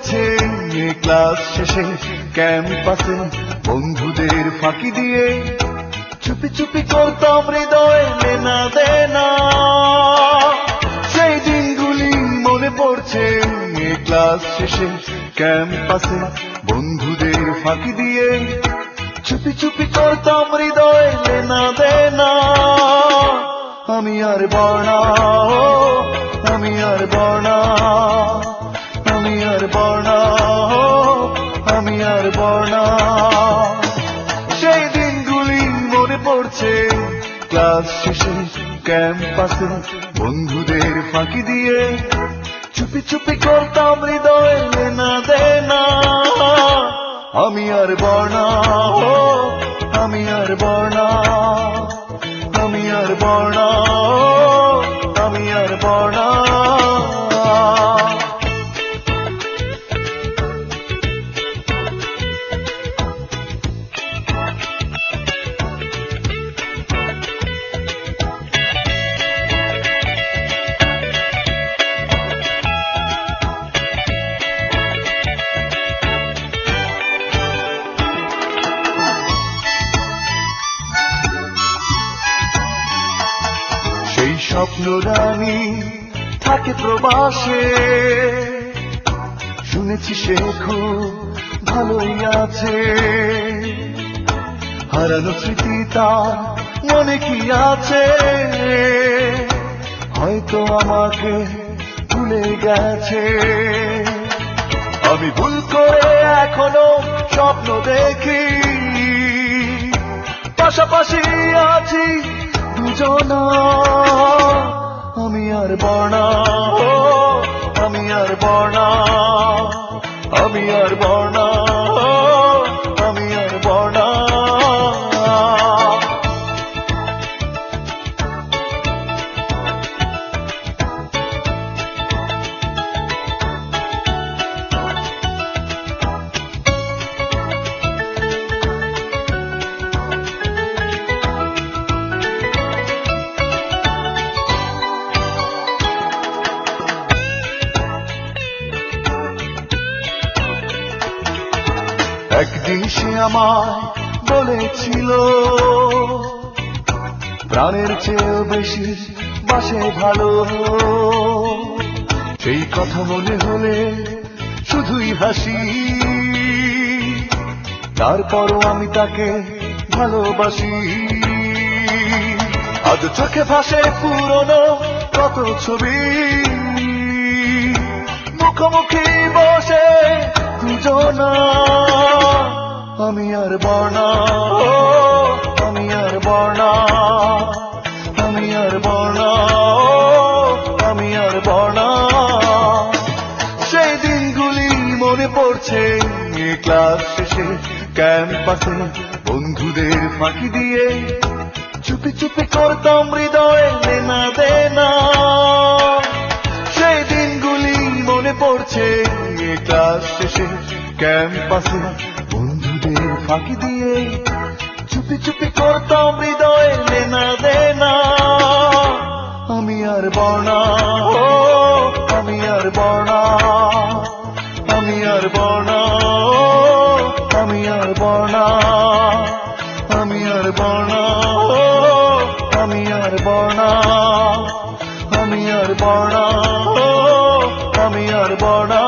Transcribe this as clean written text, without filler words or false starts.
পড়ছে ক্লাস শেষে ক্যাম্পাসে বন্ধুদের ফাঁকি দিয়ে চুপি চুপি করতাম হৃদয় লেনা দেনা। সেই দিনগুলি মনে পড়ছে ক্লাস শেষে ক্যাম্পাসে বন্ধুদের ফাঁকি দিয়ে চুপি চুপি করতাম হৃদয় লেনা দেনা। আমি আর বর্ণা, আমি আর বর্ণা, আমি আর বর্ণা, আমি আর বর্ণা। সেই দিনগুলি মনে পড়ছে ক্লাস শেষে ক্যাম্পাসে বন্ধুদের ফাঁকি দিয়ে চুপি চুপি করতাম হৃদয় লেনা দেনা। আমি আর বর্ণা, আমি আর বর্ণা, আমি আর বর্ণা, আমি আর বর্ণা। স্বপ্ন রানী থাকে প্রবাসে, শুনেছি সে খুব ভালোই আছে। হারানো স্মৃতি তার মনে কি আছে, হয়তো আমাকে ভুলে গেছে। আমি ভুল করে এখনো স্বপ্ন দেখি, পাশাপাশি আছি দুজনা। আমি আর বর্ণা, আমি আর বর্ণা, আমি আর বর্ণা, আমি আর বর্ণা। একদিন সে আমায় বলেছিল, প্রাণের চেয়ে বেশি বাসে ভালো। সেই কথা মনে হলে শুধুই হাসি, তারপরও আমি তাকে ভালোবাসি। আজ চোখে ভাসে পুরনো কত ছবি, মুখোমুখি বসে দুজনা। আমি আর বর্ণা, আমি আর বর্ণা, আমি আর বর্ণা, আমি আর বর্ণা। সেই দিনগুলি মনে পড়ছে ক্লাস শেষে ক্যাম্পাসে বন্ধুদের ফাঁকি দিয়ে চুপি চুপি করতাম হৃদয় লেনা দেনা। সেই দিনগুলি মনে পড়ছে ক্লাস শেষে ক্যাম্পাসে বন্ধুদের ফাঁকি দিয়ে চুপি চুপি করতাম হৃদয় লেনা দেনা। আমি আর বর্ণা, আমি আর বর্ণা, আমি আর বর্ণা, আমি আর বর্ণা, আমি আর বর্ণা, আমি আর বর্ণা, আমি আর বর্ণা, আমি আর বর্ণা।